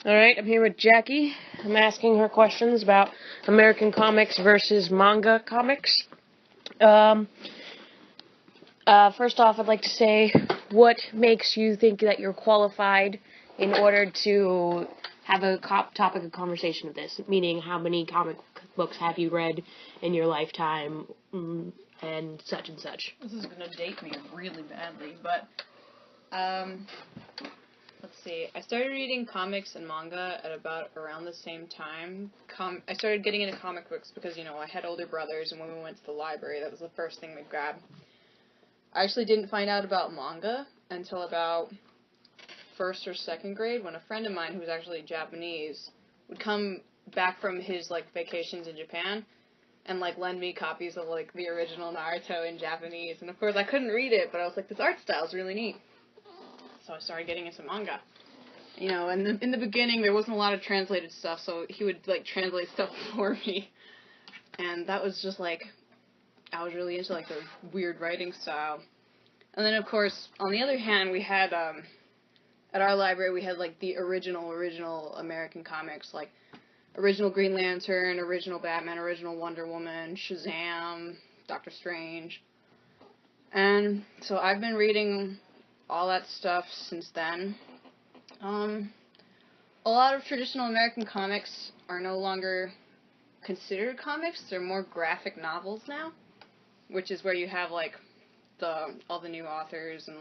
Alright, I'm here with Jackie. I'm asking her questions about American comics versus manga comics. First off, I'd like to say, what makes you think that you're qualified in order to have a topic of conversation of this? Meaning, how many comic books have you read in your lifetime, and such and such? This is going to date me really badly, but, let's see. I started reading comics and manga at about around the same time. I started getting into comic books because, I had older brothers, and when we went to the library, that was the first thing we grabbed. I actually didn't find out about manga until about 1st or 2nd grade, when a friend of mine who was actually Japanese would come back from his, vacations in Japan and, lend me copies of, the original Naruto in Japanese. And, of course, I couldn't read it, but I was like, this art style's really neat. So I started getting into manga. And in the beginning, there wasn't a lot of translated stuff, so he would, translate stuff for me. And that was just, I was really into, the weird writing style. And then, of course, on the other hand, we had, at our library, we had, the original American comics, original Green Lantern, original Batman, original Wonder Woman, Shazam, Doctor Strange. And so I've been reading all that stuff since then. A lot of traditional American comics are no longer considered comics. They're more graphic novels now, which is where you have, all the new authors and,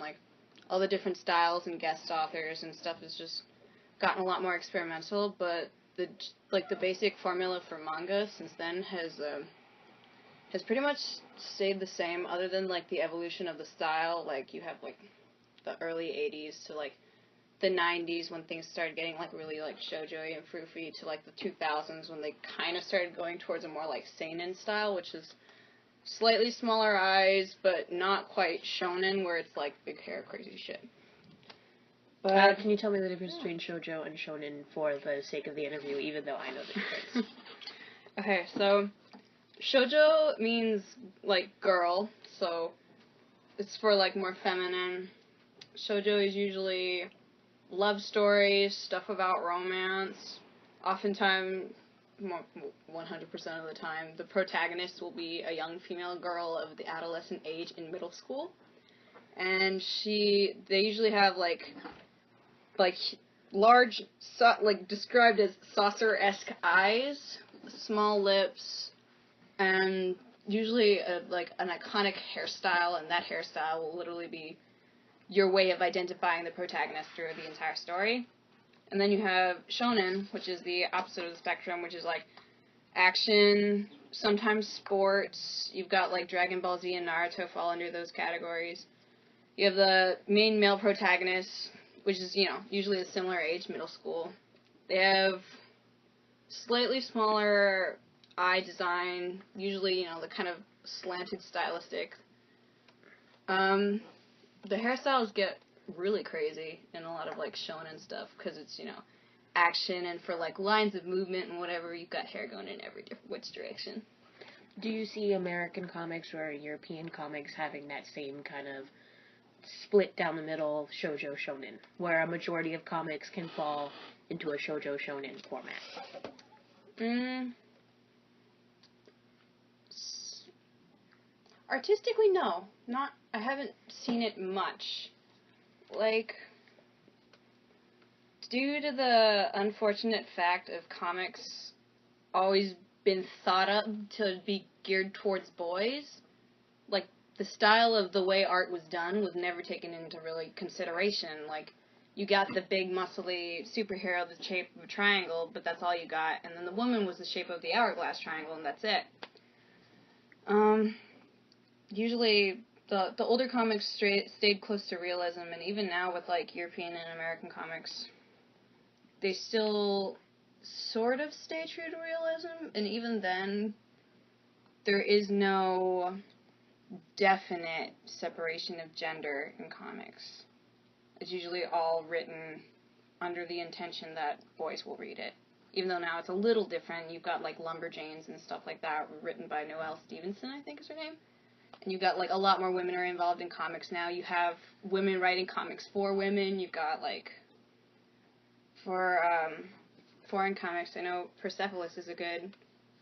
all the different styles and guest authors and stuff has just gotten a lot more experimental, but the basic formula for manga since then has pretty much stayed the same, other than, the evolution of the style. You have, the early 80s to, the 90s when things started getting, really, shoujo and frou-frou, to, the 2000s when they kind of started going towards a more, seinen style, which is slightly smaller eyes, but not quite shonen, where it's, big hair, crazy shit. But can you tell me the difference between shoujo and shonen for the sake of the interview, even though I know the difference? Okay, so shoujo means, girl, so it's for, more feminine. Shoujo is usually love stories, stuff about romance. Oftentimes, 100% of the time, the protagonist will be a young female girl of the adolescent age in middle school. And they usually have, large, described as saucer-esque eyes, small lips, and usually, an iconic hairstyle, and that hairstyle will literally be your way of identifying the protagonist through the entire story. And then you have shonen, which is the opposite of the spectrum, which is, action, sometimes sports. You've got, Dragon Ball Z and Naruto fall under those categories. You have the main male protagonist, which is, usually a similar age, middle school. They have slightly smaller eye design, usually, the kind of slanted stylistic. The hairstyles get really crazy in a lot of, shonen stuff, because it's, action, and for, lines of movement and whatever, you've got hair going in every which direction. Do you see American comics or European comics having that same kind of split down the middle shoujo shonen, where a majority of comics can fall into a shoujo shonen format? Artistically, no. I haven't seen it much. Due to the unfortunate fact of comics always been thought up to be geared towards boys, the style of the way art was done was never taken into really consideration. You got the big, muscly superhero, the shape of a triangle, but that's all you got, and then the woman was the shape of the hourglass triangle, and that's it. Usually, the older comics stayed close to realism, and even now with, European and American comics, they still sort of stay true to realism, and even then, there is no definite separation of gender in comics. It's usually all written under the intention that boys will read it. Even though now it's a little different, you've got, Lumberjanes and stuff like that, written by Noelle Stevenson, I think is her name. And you've got, a lot more women are involved in comics now. You have women writing comics for women. You've got, for foreign comics, I know Persepolis is a good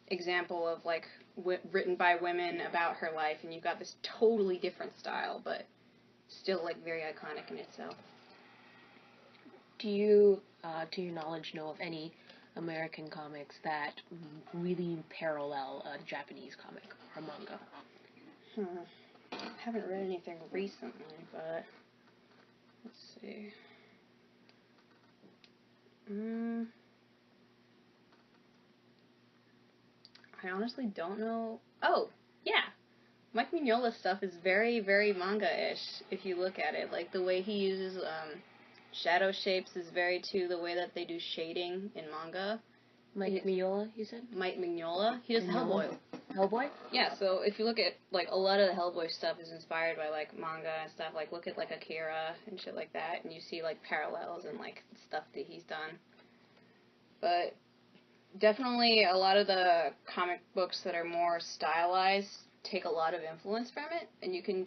example of, like, written by women about her life, and you've got this totally different style, but still, like, very iconic in itself. Do you, to your knowledge, know of any American comics that really parallel a Japanese comic or manga? I haven't read anything recently, but let's see. I honestly don't know. Oh, yeah. Mike Mignola's stuff is very, very manga-ish, if you look at it. Like, the way he uses shadow shapes is very to the way that they do shading in manga. Mike Mignola, you said? Mike Mignola. He does Hellboy. Hellboy? Yeah, so if you look at, like, a lot of the Hellboy stuff is inspired by, like, manga and stuff. Like, look at, like, Akira and shit like that, and you see, like, parallels and, like, stuff that he's done. But definitely a lot of the comic books that are more stylized take a lot of influence from it, and you can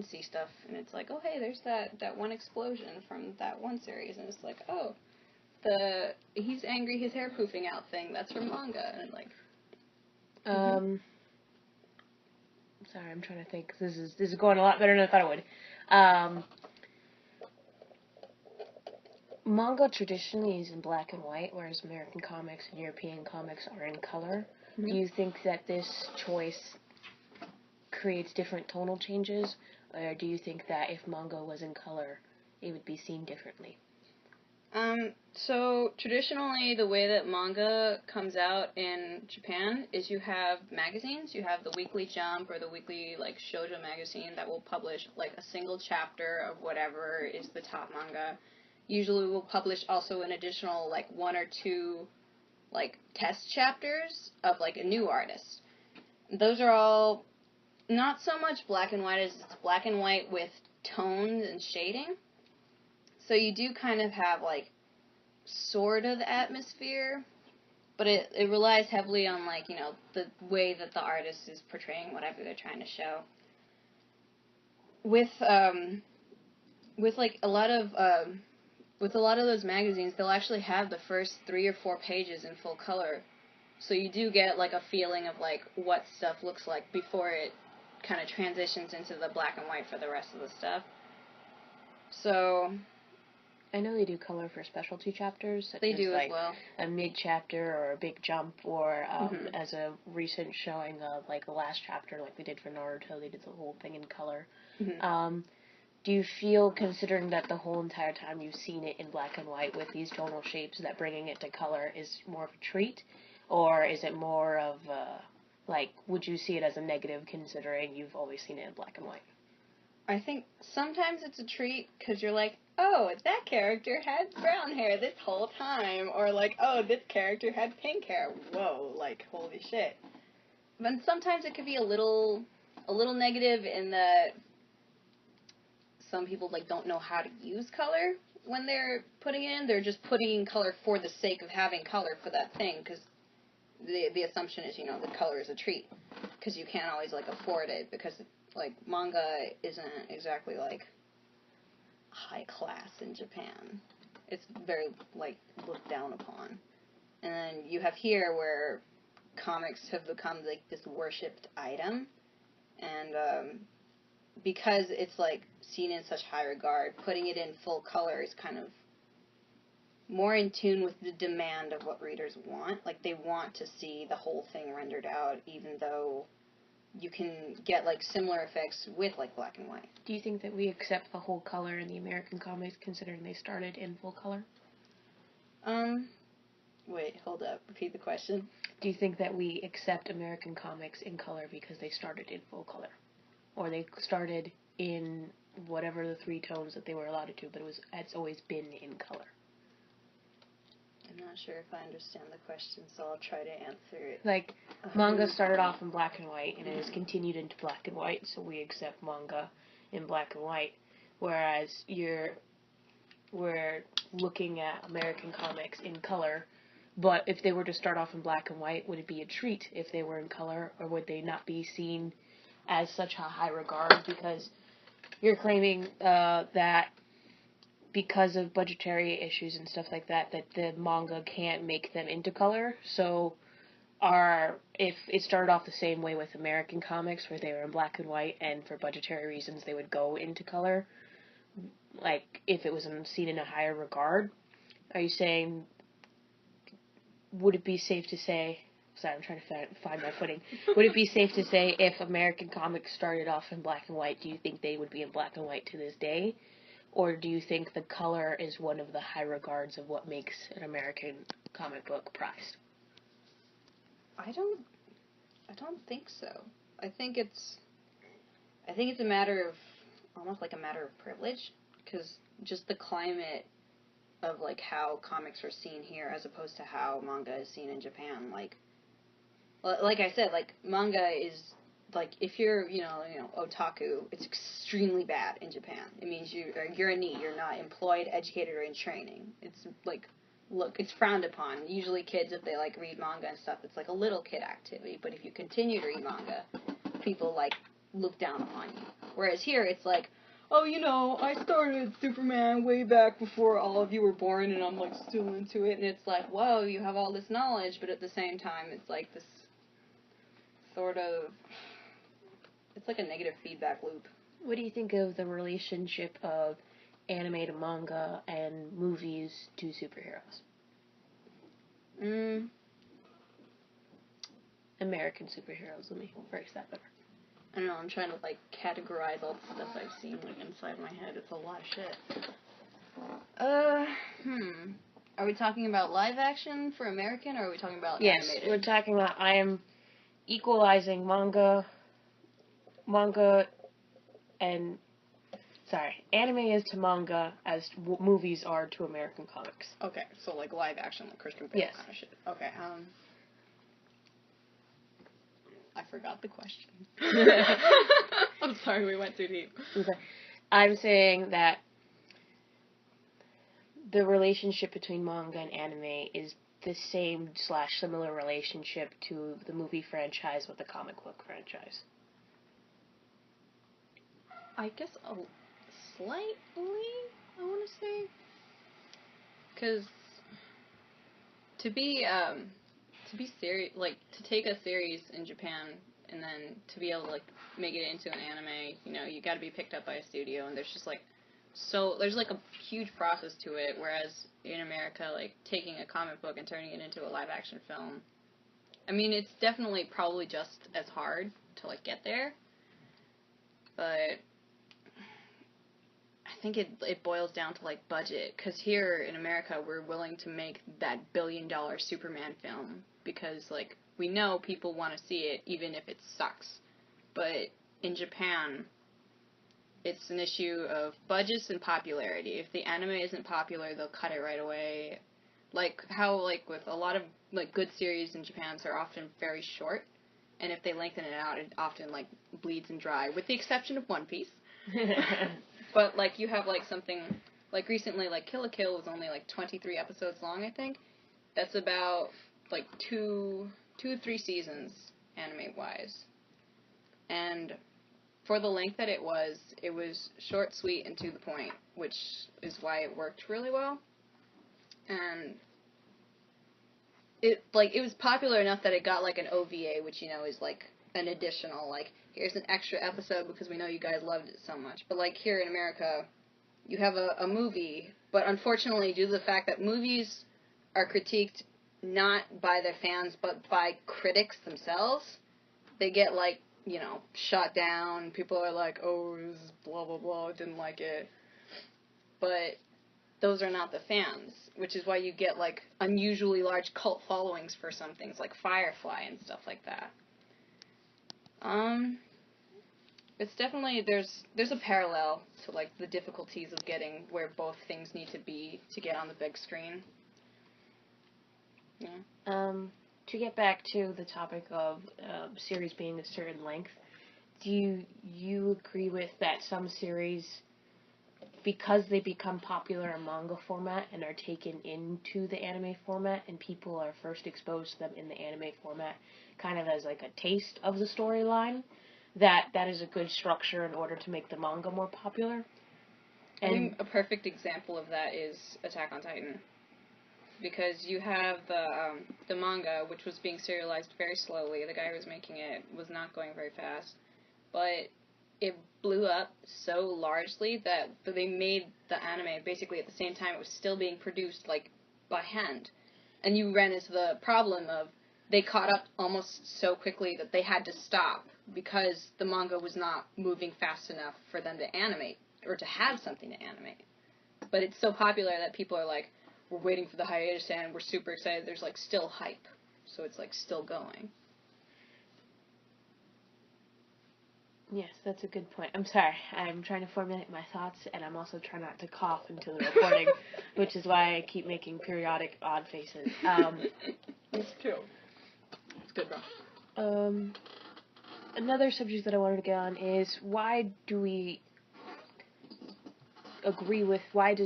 see stuff, and it's like, oh, hey, there's that one explosion from that one series, and it's like, oh, he's angry, his hair poofing out thing, that's from manga, and like... Sorry, I'm trying to think, 'cause this is going a lot better than I thought it would. Manga traditionally is in black and white, whereas American comics and European comics are in color. Do you think that this choice creates different tonal changes, or do you think that if manga was in color, it would be seen differently? So traditionally, the way that manga comes out in Japan is you have magazines. You have the Weekly Jump or the weekly, like, shoujo magazine that will publish, like, a single chapter of whatever is the top manga. Usually will publish also an additional, like, 1 or 2, like, test chapters of, like, a new artist. Those are all not so much black and white as it's black and white with tones and shading. So you do kind of have, like, sort of atmosphere, but it relies heavily on, like, you know, the way that the artist is portraying whatever they're trying to show. With like a lot of those magazines, they'll actually have the first 3 or 4 pages in full color, so you do get, like, a feeling of, like, what stuff looks like before it kind of transitions into the black and white for the rest of the stuff. So I know they do color for specialty chapters, such they as, do like, as well. a mid-chapter or a big jump, or as a recent showing of, like, the last chapter, like they did for Naruto, they did the whole thing in color. Do you feel, considering that the whole entire time you've seen it in black and white with these tonal shapes, that bringing it to color is more of a treat? Or is it more of, like, would you see it as a negative considering you've always seen it in black and white? I think sometimes it's a treat because you're like, oh, that character had brown hair this whole time. Or like, oh, this character had pink hair. Whoa, like, holy shit. But sometimes it could be a little negative in that some people, like, don't know how to use color when they're putting it in. They're just putting in color for the sake of having color for that thing, because the assumption is, you know, the color is a treat, because you can't always, like, afford it, because, like, manga isn't exactly, like, high class in Japan. It's very, like, looked down upon. And then you have here where comics have become, like, this worshipped item, and because it's, like, seen in such high regard, putting it in full color is kind of more in tune with the demand of what readers want. Like, they want to see the whole thing rendered out, even though you can get, like, similar effects with, like, black and white. Do you think that we accept the whole color in the American comics, considering they started in full color? Wait, hold up. Repeat the question. Do you think that we accept American comics in color because they started in full color? Or they started in whatever the 3 tones that they were allowed to, but it's always been in color? I'm not sure if I understand the question, so I'll try to answer it. Like, manga started off in black and white, and it has continued into black and white, so we accept manga in black and white. Whereas we're looking at American comics in color, but if they were to start off in black and white, would it be a treat if they were in color, or would they not be seen as such a high regard? Because you're claiming that because of budgetary issues and stuff like that, that the manga can't make them into color. So, if it started off the same way with American comics, where they were in black and white, and for budgetary reasons they would go into color, like if it was seen in a higher regard, are you saying? Would it be safe to say? Sorry, I'm trying to find my footing. Would it be safe to say if American comics started off in black and white, do you think they would be in black and white to this day? Or do you think the color is one of the high regards of what makes an American comic book prized? I don't think so. I think it's a matter of, almost like a matter of privilege, because just the climate of, like, how comics are seen here as opposed to how manga is seen in Japan. Like I said, like, manga is, like, if you're, otaku, it's extremely bad in Japan. It means you're a NEET, you're not employed, educated, or in training. It's, like, it's frowned upon. Usually kids, if they, like, read manga and stuff, it's, like, a little kid activity. But if you continue to read manga, people, like, look down upon you. Whereas here, it's like, oh, I started Superman way back before all of you were born, and I'm, like, still into it. And it's like, whoa, you have all this knowledge, but at the same time, it's, like, this sort of, it's like a negative feedback loop. What do you think of the relationship of anime to manga and movies to superheroes? American superheroes, let me phrase that better. I don't know, I'm trying to, like, categorize all the stuff I've seen, like, inside my head. It's a lot of shit. Are we talking about live action for American, or are we talking about animated? Yes, we're talking about, I am equalizing manga anime is to manga as movies are to American comics. Okay, so, like, live action, like Christian Bale kind of shit. Okay, I forgot the question. I'm sorry, we went too deep. Okay. I'm saying that the relationship between manga and anime is the same / similar relationship to the movie franchise with the comic book franchise. I guess slightly, I want to say. Because to be serious, like, to take a series in Japan and then to be able to, like, make it into an anime, you gotta be picked up by a studio, and there's just, like, there's, like, a huge process to it, whereas in America, like, taking a comic book and turning it into a live-action film, I mean, it's definitely probably just as hard to, like, get there, but I think it boils down to, like, budget, because here in America, we're willing to make that $1 billion Superman film, because, like, we know people want to see it, even if it sucks, but in Japan, it's an issue of budgets and popularity. If the anime isn't popular, they'll cut it right away. Like how, like, with a lot of, like, good series in Japan, they're often very short, and if they lengthen it out, it often, like, bleeds and dry, with the exception of One Piece. But, like, you have, like, something, like, recently, like, Kill la Kill was only, like, 23 episodes long, I think. That's about, like, 2 to 3 seasons, anime-wise. And for the length that it was short, sweet, and to the point, which is why it worked really well. And it was popular enough that it got, like, an OVA, which, is, like, an additional, like, here's an extra episode because we know you guys loved it so much. But, like, here in America, you have a movie, but unfortunately, due to the fact that movies are critiqued not by their fans, but by critics themselves, they get, like, shot down. People are like, oh, it was blah, blah, blah, didn't like it. But those are not the fans, which is why you get, like, unusually large cult followings for some things, like Firefly and stuff like that. It's definitely, there's a parallel to, like, the difficulties of getting where both things need to be to get on the big screen. Yeah. To get back to the topic of series being a certain length, do you agree with that some series, because they become popular in manga format and are taken into the anime format, and people are first exposed to them in the anime format kind of as, like, a taste of the storyline, that is a good structure in order to make the manga more popular? I think a perfect example of that is Attack on Titan. Because you have the manga, which was being serialized very slowly. The guy who was making it was not going very fast. But it blew up so largely that they made the anime basically at the same time it was still being produced, like, by hand. And you ran into the problem of they caught up almost so quickly that they had to stop because the manga was not moving fast enough for them to animate, or to have something to animate. But it's so popular that people are like, we're waiting for the hiatus to end, we're super excited, there's, like, still hype. So it's, like, still going. Yes, that's a good point. I'm sorry. I'm trying to formulate my thoughts, and I'm also trying not to cough into the recording, which is why I keep making periodic odd faces. It's true. It's good, bro. Another subject that I wanted to get on is why does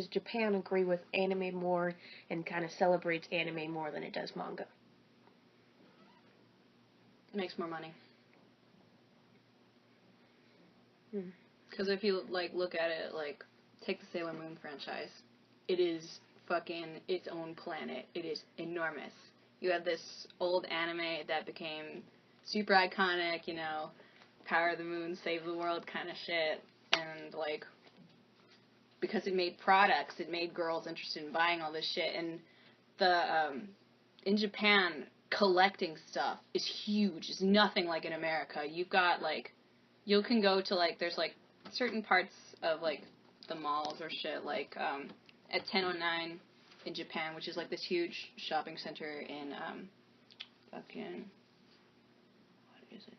Japan agree with anime more and kind of celebrates anime more than it does manga? It makes more money. Because if you, like, look at it, like, take the Sailor Moon franchise. It is fucking its own planet. It is enormous. You have this old anime that became super iconic, you know, Power of the Moon, Save the World kind of shit. And, like, because it made products, it made girls interested in buying all this shit. And in Japan, collecting stuff is huge. It's nothing like in America. You've got, like, you can go to, like, there's, like, certain parts of, like, the malls or shit, like, at 1009 in Japan, which is, like, this huge shopping center in, fucking, what is it,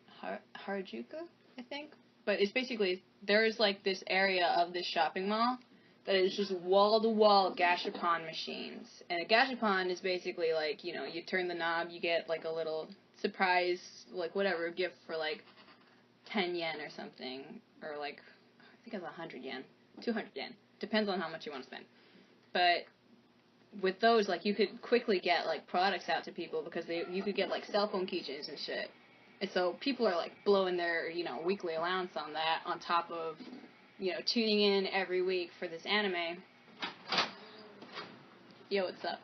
Harajuku, I think? But it's basically, there's, like, this area of this shopping mall that is just wall-to-wall gashapon machines. And a gashapon is basically, like, you know, you turn the knob, you get, like, a little surprise, like, whatever, gift for, like, 10 yen or something, or like, I think it's 100 yen, 200 yen, depends on how much you want to spend. But with those, like, you could quickly get, like, products out to people because you could get, like, cell phone keychains and shit. And so people are, like, blowing their, you know, weekly allowance on that, on top of, you know, tuning in every week for this anime. Yo, what's up?